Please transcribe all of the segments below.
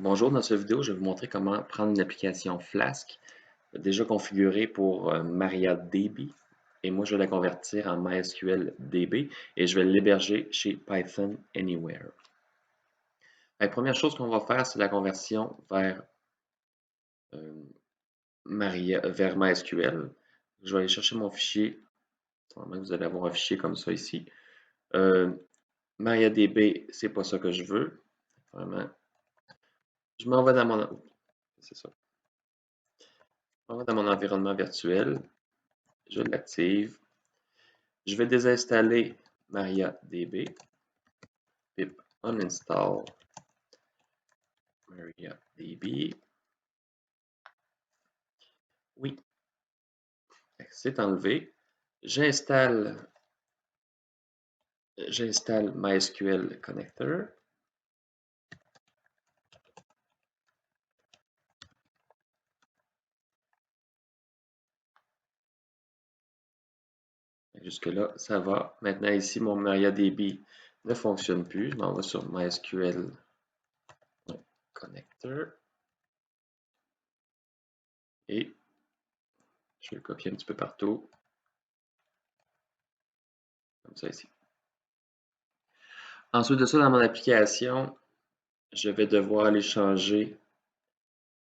Bonjour, dans cette vidéo, je vais vous montrer comment prendre une application Flask déjà configurée pour MariaDB et moi je vais la convertir en MySQL DB et je vais l'héberger chez Python Anywhere. La première chose qu'on va faire, c'est la conversion euh, vers MySQL. Je vais aller chercher mon fichier. Normalement, vous allez avoir un fichier comme ça ici. Euh, MariaDB, c'est pas ça que je veux. Vraiment. Je m'en vais dans mon. C'est ça. Je m'en vais dans mon environnement virtuel. Je l'active. Je vais désinstaller MariaDB. Pip uninstall MariaDB. Oui, c'est enlevé. J'installe MySQL Connector. Jusque-là, ça va. Maintenant, ici, mon MariaDB ne fonctionne plus. Je m'en vais sur MySQL Connector. Et je vais le copier un petit peu partout. Comme ça ici. Ensuite de ça, dans mon application, je vais devoir aller changer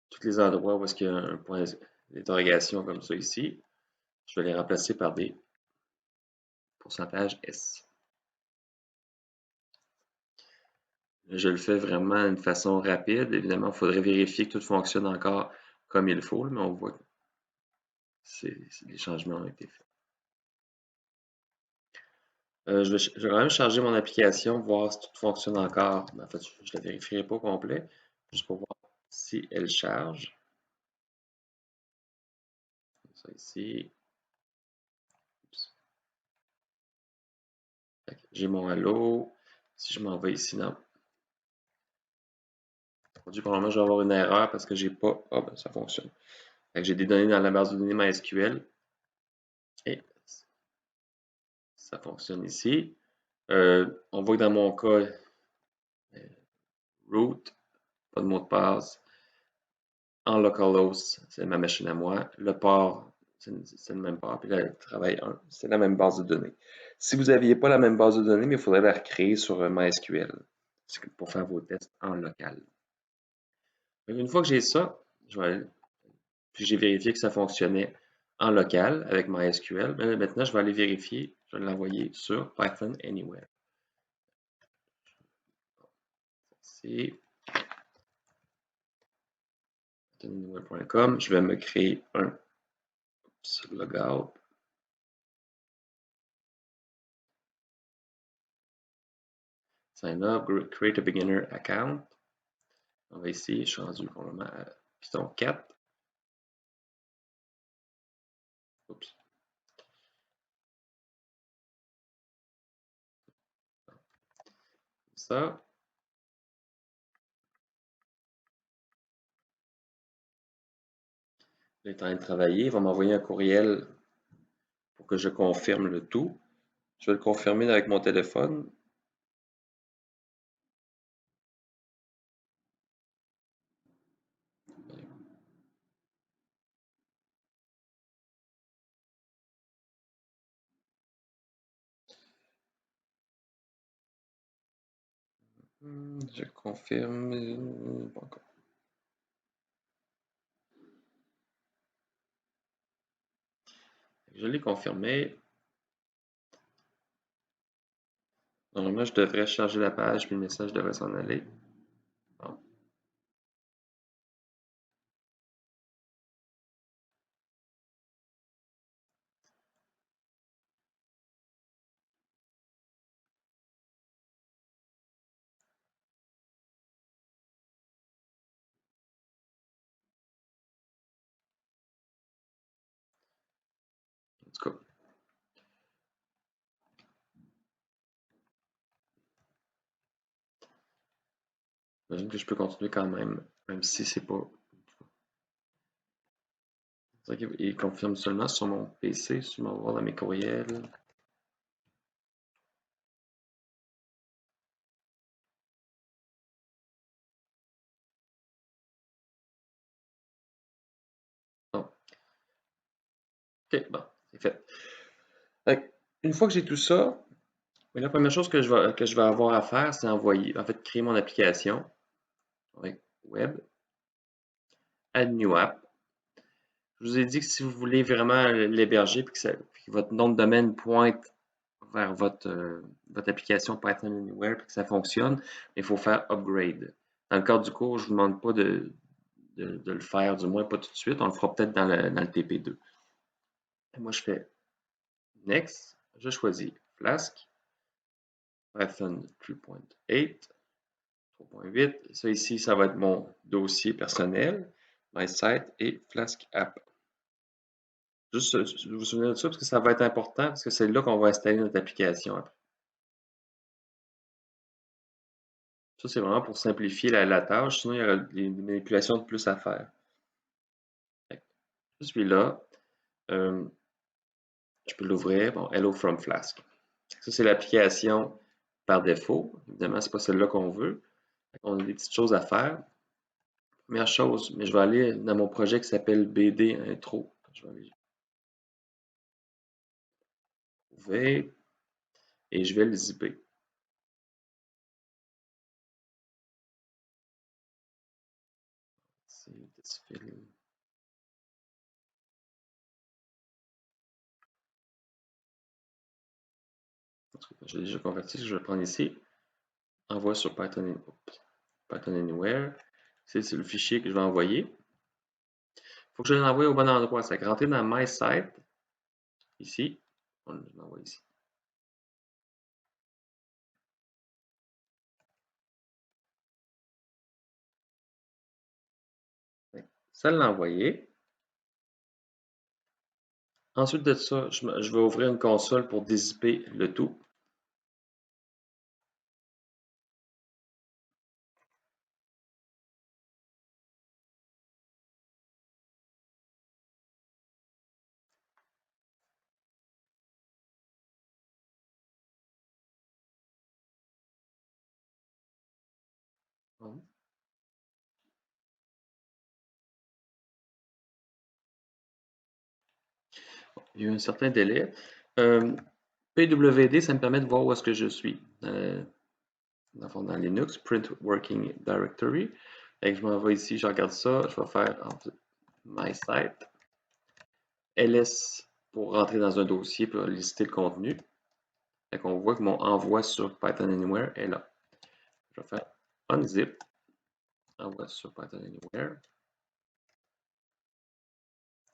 tous les endroits où est-ce qu'il y a un point d'interrogation comme ça ici. Je vais les remplacer par des pourcentages S. Je le fais vraiment d'une façon rapide. Évidemment, il faudrait vérifier que tout fonctionne encore comme il faut, mais on voit que les changements ont été faits. Je vais quand même charger mon application, voir si tout fonctionne encore. En fait, je ne la vérifierai pas au complet, juste pour voir si elle charge. Ça ici. J'ai mon Hello. Si je m'en vais ici dans produit, probablement je vais avoir une erreur parce que j'ai pas. Ah ben ça fonctionne. J'ai des données dans la base de données MySQL et ça fonctionne ici. On voit que dans mon cas, root, pas de mot de passe. En localhost, c'est ma machine à moi. Le port, c'est le même port. Puis là, le travail 1, c'est la même base de données. Si vous n'aviez pas la même base de données, mais il faudrait la recréer sur MySQL pour faire vos tests en local. Une fois que j'ai ça, puis j'ai vérifié que ça fonctionnait en local avec MySQL. Maintenant, je vais aller vérifier. Je vais l'envoyer sur Python Anywhere. C'est pythonanywhere.com. Je vais me créer un logout. Sign up, create a beginner account. On va essayer, je suis rendu probablement à Python 4. Oups. Ça. Il est en train de travailler. Il va m'envoyer un courriel pour que je confirme le tout. Je vais le confirmer avec mon téléphone. Je confirme. Pas encore. Je l'ai confirmé. Normalement, je devrais charger la page, puis le message devrait s'en aller. Bon. En tout cas, j'imagine que je peux continuer quand même, même si c'est pas. C'est vrai qu'il confirme seulement sur mon PC, sur mon voir dans mes courriels. OK, bon, c'est fait. Fait que, une fois que j'ai tout ça, mais la première chose que je vais avoir à faire, c'est envoyer, en fait, créer mon application avec Web, Add New App. Je vous ai dit que si vous voulez vraiment l'héberger puis puis que votre nom de domaine pointe vers votre application Python Anywhere puis que ça fonctionne, il faut faire Upgrade. Dans le cadre du cours, je ne vous demande pas de le faire, du moins pas tout de suite. On le fera peut-être dans le TP2. Et moi, je fais Next. Je choisis Flask, Python 3.8, 3.8. Ça ici, ça va être mon dossier personnel, My Site et Flask App. Juste vous souvenez de ça parce que ça va être important parce que c'est là qu'on va installer notre application après. Ça, c'est vraiment pour simplifier la tâche, sinon il y aura des manipulations de plus à faire. Je suis là. Je peux l'ouvrir. Bon, Hello from Flask. Ça, c'est l'application par défaut. Évidemment, ce n'est pas celle-là qu'on veut. On a des petites choses à faire. Première chose, mais je vais aller dans mon projet qui s'appelle BD Intro. Je vais aller ouvrir et je vais le zipper. J'ai déjà converti, je vais le prendre ici. Envoie sur Python Anywhere. C'est le fichier que je vais envoyer. Il faut que je l'envoie au bon endroit. Ça va rentrer dans My Site, ici. On l'envoie ici. Ça l'a envoyé. Ensuite de ça, je vais ouvrir une console pour dézipper le tout. Il y a eu un certain délai. PWD, ça me permet de voir où est-ce que je suis. Dans Linux, Print Working Directory. Et je m'en vais ici, je regarde ça, je vais faire My Site. LS pour rentrer dans un dossier pour lister le contenu. Fait qu'on voit que mon envoi sur Python Anywhere est là. Je vais faire unzip, envoi sur Python Anywhere.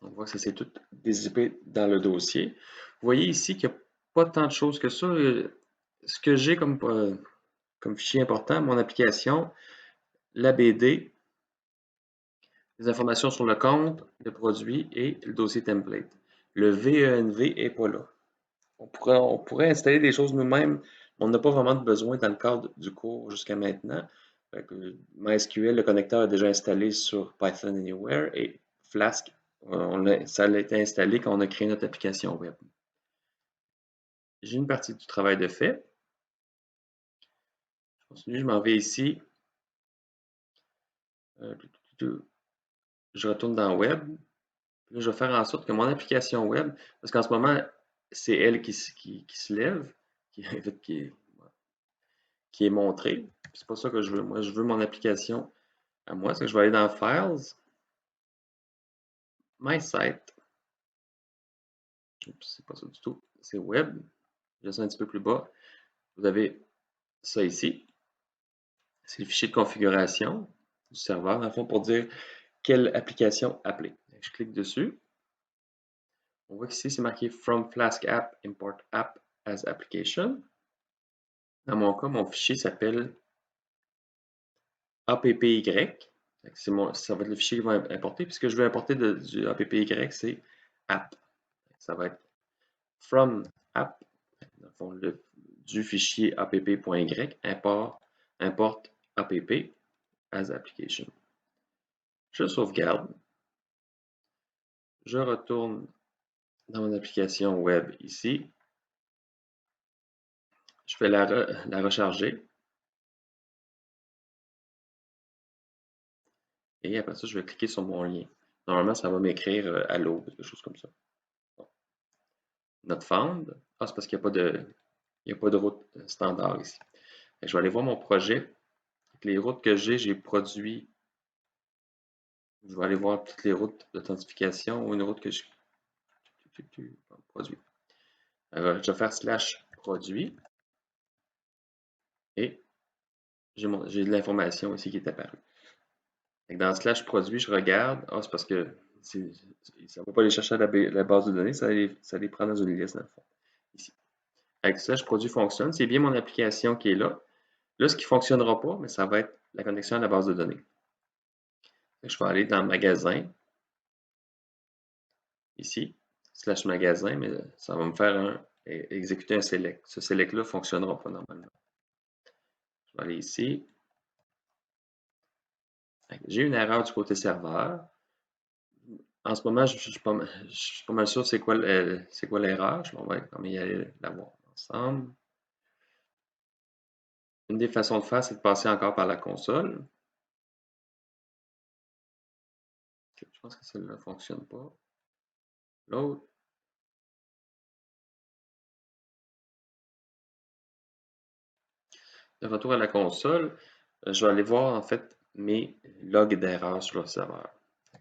On voit que ça s'est tout dézippé dans le dossier. Vous voyez ici qu'il n'y a pas tant de choses que ça. Ce que j'ai comme fichier important, mon application, la BD, les informations sur le compte, le produit et le dossier template. Le VENV n'est pas là. On pourrait installer des choses nous-mêmes, mais on n'a pas vraiment de besoin dans le cadre du cours jusqu'à maintenant. MySQL, le connecteur est déjà installé sur Python Anywhere et Flask, ça a été installé quand on a créé notre application web. J'ai une partie du travail de fait. Je continue, je m'en vais ici. Je retourne dans Web. Là, je vais faire en sorte que mon application web, parce qu'en ce moment, c'est elle qui se lève, qui est montrée. C'est pas ça que je veux. Moi, je veux mon application à moi. C'est que je vais aller dans Files, My Site. C'est pas ça du tout. C'est Web. Je descends un petit peu plus bas. Vous avez ça ici. C'est le fichier de configuration du serveur, dans le fond, pour dire quelle application appeler. Je clique dessus. On voit qu'ici, c'est marqué From Flask App, Import App as Application. Dans mon cas, mon fichier s'appelle APPY. Ça va être le fichier qui va importer. Puis ce que je veux importer du APPY, c'est app. Ça va être from app, dans le fond, du fichier app.y, import app as application. Je sauvegarde. Je retourne dans mon application web ici. Je vais la recharger. Et après ça, je vais cliquer sur mon lien. Normalement, ça va m'écrire Allo, quelque chose comme ça. Bon. not found. Ah, c'est parce qu'il n'y a pas de route standard ici. Je vais aller voir mon projet. Avec les routes que j'ai produit. Je vais aller voir toutes les routes d'authentification ou une route que je produit. Je vais faire slash produit et j'ai de l'information ici qui est apparue. Dans slash produit, je regarde. Ah, c'est parce que ça ne va pas les chercher à la base de données, ça les prend dans une liste dans le fond. Ici. Avec slash produit fonctionne. C'est bien mon application qui est là. Là, ce qui ne fonctionnera pas, mais ça va être la connexion à la base de données. Je vais aller dans magasin. Ici, slash magasin, mais ça va me faire exécuter un select. Ce select-là ne fonctionnera pas normalement. Je vais aller ici. J'ai une erreur du côté serveur. En ce moment, je ne suis pas mal sûr c'est quoi l'erreur. On va quand même y aller la voir ensemble. Une des façons de faire, c'est de passer encore par la console. Je pense que celle-là ne fonctionne pas. L'autre. De retour à la console, je vais aller voir en fait mes logs d'erreur sur le serveur.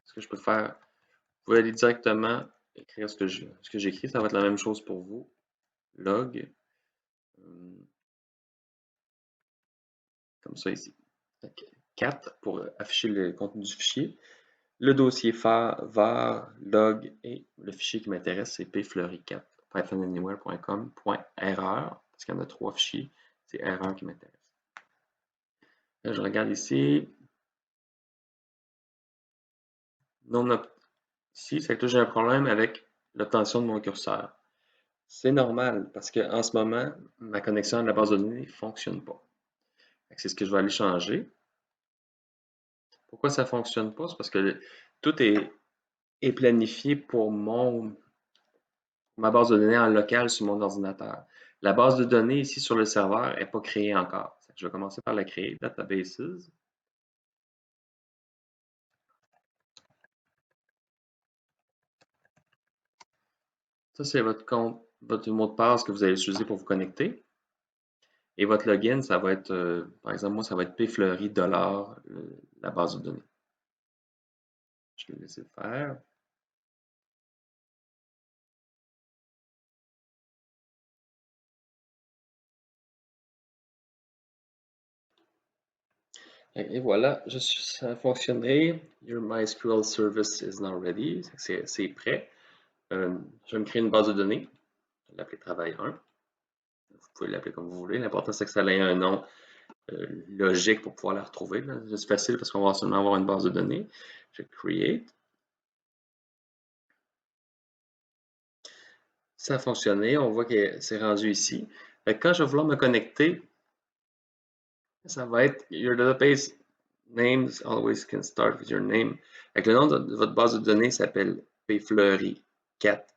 Ce que je peux faire, vous pouvez aller directement écrire ce que j'écris, ça va être la même chose pour vous. Log, comme ça ici. 4 pour afficher le contenu du fichier. Le dossier var log et le fichier qui m'intéresse, c'est pfleury4 pythonanywhere.com.erreur parce qu'il y en a 3 fichiers, c'est erreur qui m'intéresse. Là, je regarde ici. Ici, c'est que j'ai un problème avec l'obtention de mon curseur. C'est normal parce qu'en ce moment, ma connexion à la base de données ne fonctionne pas. C'est ce que je vais aller changer. Pourquoi ça ne fonctionne pas? C'est parce que tout est planifié pour ma base de données en local sur mon ordinateur. La base de données ici sur le serveur n'est pas créée encore. Je vais commencer par la créer, Databases. Ça, c'est votre compte, votre mot de passe que vous allez utiliser pour vous connecter. Et votre login, ça va être, par exemple, moi, ça va être pfleury $, la base de données. Je vais laisser faire. Et voilà, ça a fonctionné. Your MySQL service is now ready. C'est prêt. Je vais me créer une base de données. Je vais l'appeler travail 1. Vous pouvez l'appeler comme vous voulez. L'important, c'est que ça ait un nom logique pour pouvoir la retrouver. C'est facile parce qu'on va seulement avoir une base de données. Je vais create. Ça a fonctionné. On voit que c'est rendu ici. Quand je vais vouloir me connecter, ça va être Your database names always can start with your name. Le nom de votre base de données s'appelle pfleury 4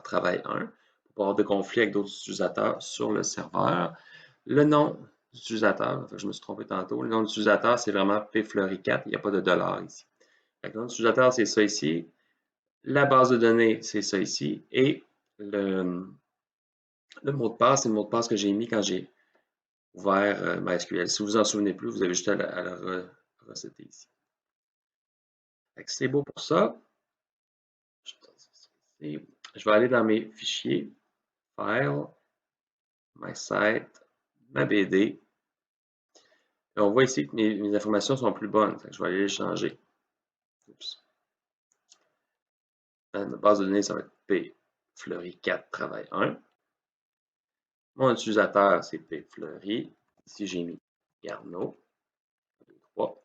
$travail 1 pour pas avoir de conflit avec d'autres utilisateurs sur le serveur. Le nom d'utilisateur, je me suis trompé tantôt, le nom d'utilisateur c'est vraiment pfleury 4, il n'y a pas de dollar ici. Le nom d'utilisateur c'est ça ici, la base de données c'est ça ici et le mot de passe c'est le mot de passe que j'ai mis quand j'ai ouvert MySQL. Si vous vous en souvenez plus, vous avez juste à le resetter ici. C'est beau pour ça. Je vais aller dans mes fichiers, File, My Site, ma BD. Et on voit ici que mes informations sont plus bonnes. Je vais aller les changer. Dans ma base de données, ça va être pfleury 4 travail 1. Mon utilisateur, c'est pfleury. Ici, j'ai mis Garneau. 2, 3.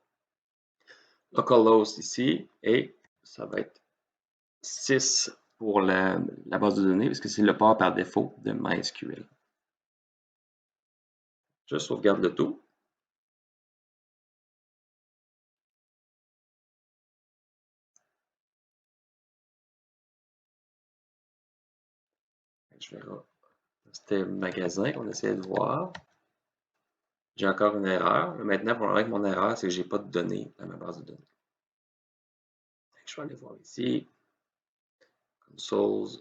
Localhost ici. Et ça va être 6 pour la base de données parce que c'est le port par défaut de MySQL. Je sauvegarde le tout. Je verrai. C'était le magasin qu'on essayait de voir. J'ai encore une erreur. Maintenant, pour le moment, mon erreur, c'est que je n'ai pas de données dans ma base de données. Je vais aller voir ici. Consoles.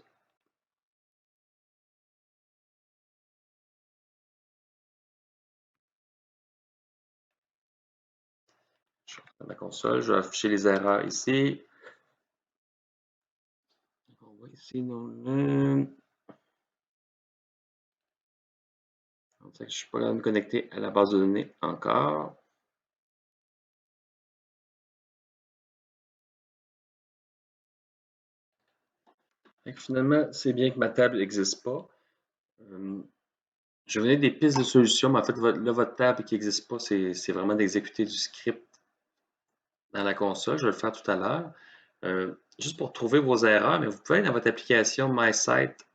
Je vais reprendre la console, je vais afficher les erreurs ici. On va ici, non, on dirait que je ne suis pas me connecter à la base de données encore. Finalement, c'est bien que ma table n'existe pas. Je vais donner des pistes de solutions, mais en fait, là, votre table qui n'existe pas, c'est vraiment d'exécuter du script dans la console. Je vais le faire tout à l'heure. Juste pour trouver vos erreurs, mais vous pouvez aller dans votre application MySite,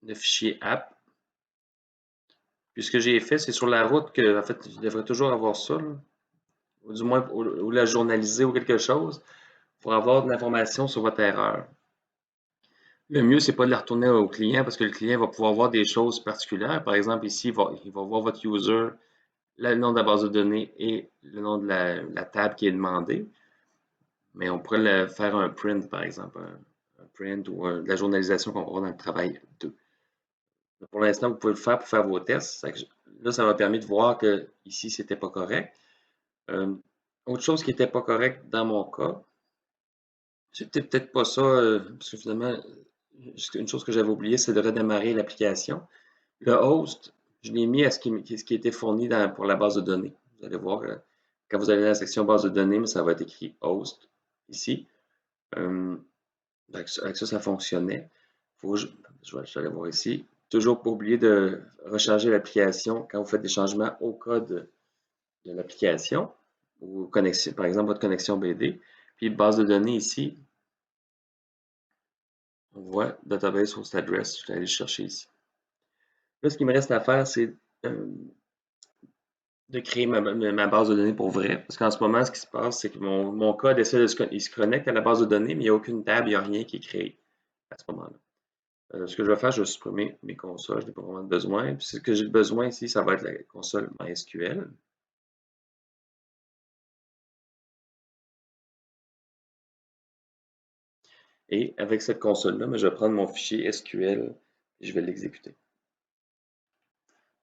le fichier app. Puis ce que j'ai fait, c'est sur la route que, en fait, je devrais toujours avoir ça, là, ou du moins, ou la journaliser ou quelque chose, pour avoir de l'information sur votre erreur. Le mieux, c'est pas de la retourner au client parce que le client va pouvoir voir des choses particulières. Par exemple, ici, il va voir votre user, le nom de la base de données et le nom de la table qui est demandée. Mais on pourrait faire un print, par exemple, un print ou de la journalisation qu'on va voir dans le travail 2. Pour l'instant, vous pouvez le faire pour faire vos tests. Là, ça m'a permis de voir que ici, c'était pas correct. Autre chose qui n'était pas correct dans mon cas, c'était peut-être pas ça, parce que finalement, une chose que j'avais oublié, c'est de redémarrer l'application. Le host, je l'ai mis à ce qui était fourni pour la base de données. Vous allez voir, quand vous allez dans la section base de données, ça va être écrit host ici. Avec ça, ça fonctionnait. Je vais aller voir ici. Toujours pas oublier de recharger l'application quand vous faites des changements au code de l'application ou connexion, par exemple votre connexion BD. Puis base de données ici, on voit database host address. Je vais aller le chercher ici. Là, ce qui me reste à faire, c'est de créer ma base de données pour vrai. Parce qu'en ce moment, ce qui se passe, c'est que mon code il se connecte à la base de données, mais il n'y a aucune table, il n'y a rien qui est créé à ce moment-là. Ce que je vais faire, je vais supprimer mes consoles, je n'ai pas vraiment besoin. Puis ce que j'ai besoin ici, ça va être la console MySQL. Et avec cette console-là, je vais prendre mon fichier SQL et je vais l'exécuter.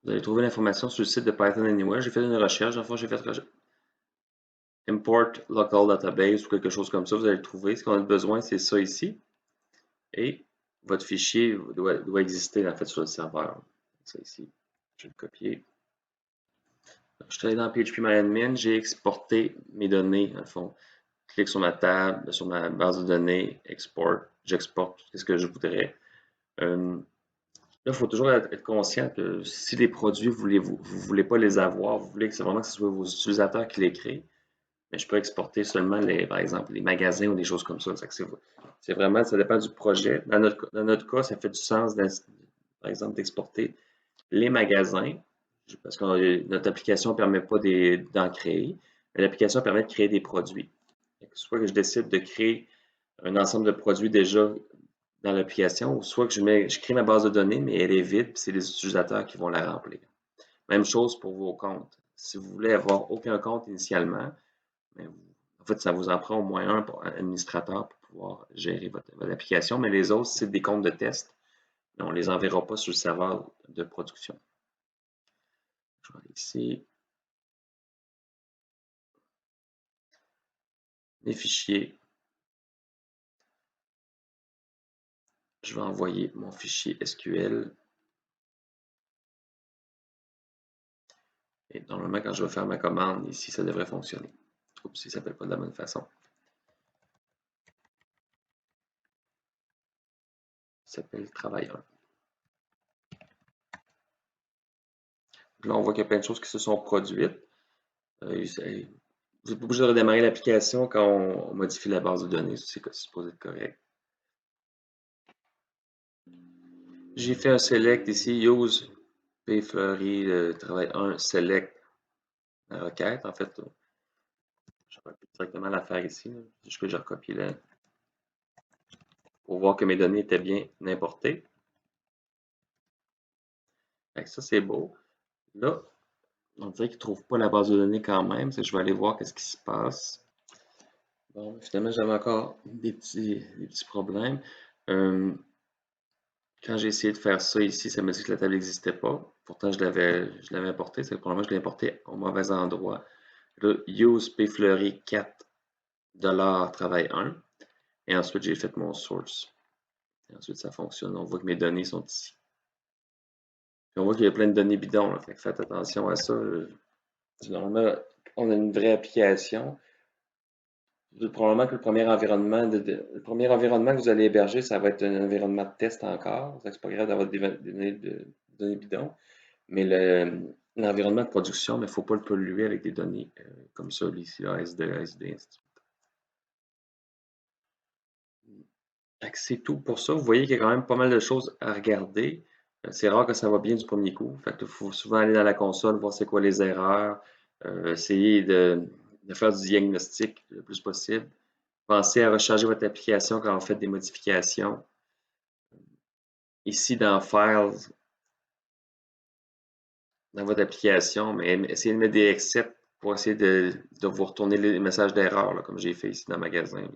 Vous allez trouver l'information sur le site de Python Anywhere. J'ai fait une recherche. En fait, j'ai fait import local database ou quelque chose comme ça. Vous allez le trouver. Ce qu'on a besoin, c'est ça ici. Et votre fichier doit exister en fait sur le serveur. Ça ici. Je vais le copier. Je suis allé dans PHPMyAdmin, j'ai exporté mes données, en fond. Je clique sur ma table, sur ma base de données, export, j'exporte ce que je voudrais. Là, il faut toujours être conscient que si les produits, vous ne voulez pas les avoir, vous voulez que c'est vraiment que ce soit vos utilisateurs qui les créent, mais je peux exporter seulement, par exemple, les magasins ou des choses comme ça. C'est vraiment, ça dépend du projet. Dans notre cas, ça fait du sens, par exemple, d'exporter les magasins, parce que notre application ne permet pas d'en créer, mais l'application permet de créer des produits. Soit que je décide de créer un ensemble de produits déjà dans l'application, ou soit que je crée ma base de données, mais elle est vide, puis c'est les utilisateurs qui vont la remplir. Même chose pour vos comptes. Si vous voulez avoir aucun compte initialement, en fait, ça vous en prend au moins un administrateur pour pouvoir gérer votre application, mais les autres, c'est des comptes de test. Mais on ne les enverra pas sur le serveur de production. Je vais aller ici. Les fichiers. Je vais envoyer mon fichier SQL. Et normalement, quand je vais faire ma commande, ici, ça devrait fonctionner. Oups, il ne s'appelle pas de la bonne façon. Il s'appelle travail 1. Là, on voit qu'il y a plein de choses qui se sont produites. Vous n'êtes pas obligé de redémarrer l'application quand on modifie la base de données. C'est supposé être correct. J'ai fait un select ici, use pfleury, travail 1, select la requête. En fait, je vais directement la faire ici. Juste que je recopie là pour voir que mes données étaient bien importées. Ça, c'est beau. Là, on dirait qu'il ne trouve pas la base de données quand même. Je vais aller voir qu'est-ce qui se passe. Bon, finalement, j'avais encore des petits problèmes. Quand j'ai essayé de faire ça ici, ça me dit que la table n'existait pas. Pourtant, je l'avais importé. C'est probablement que je l'ai importé au mauvais endroit. Là, use P Fleury 4 travail 1. Et ensuite, j'ai fait mon source. Et ensuite, ça fonctionne. On voit que mes données sont ici. Puis on voit qu'il y a plein de données bidons. Là. Fait que faites attention à ça. Normalement, on a une vraie application. Probablement que le premier environnement, le premier environnement que vous allez héberger, ça va être un environnement de test encore. C'est pas grave d'avoir des données bidons. Mais l'environnement de production, il ne faut pas le polluer avec des données comme ça, ici, ASD, ASD, ainsi de suite. C'est tout pour ça. Vous voyez qu'il y a quand même pas mal de choses à regarder. C'est rare que ça va bien du premier coup. Fait que faut souvent aller dans la console, voir c'est quoi les erreurs, essayer de faire du diagnostic le plus possible. Pensez à recharger votre application quand vous faites des modifications. Ici, dans Files, dans votre application, mais essayez de mettre des excepts pour essayer de vous retourner les messages d'erreur, comme j'ai fait ici dans le magasin.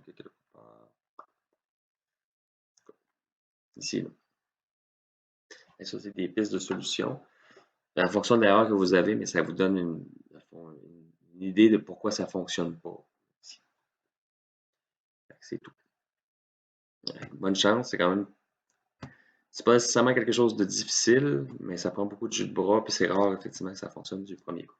Ici. Là. Et ça, c'est des pistes de solutions. En fonction de l'erreur que vous avez, mais ça vous donne une idée de pourquoi ça ne fonctionne pas. C'est tout. Bonne chance, c'est quand même. C'est pas nécessairement quelque chose de difficile, mais ça prend beaucoup de jus de bras, puis c'est rare, effectivement, que ça fonctionne du premier coup.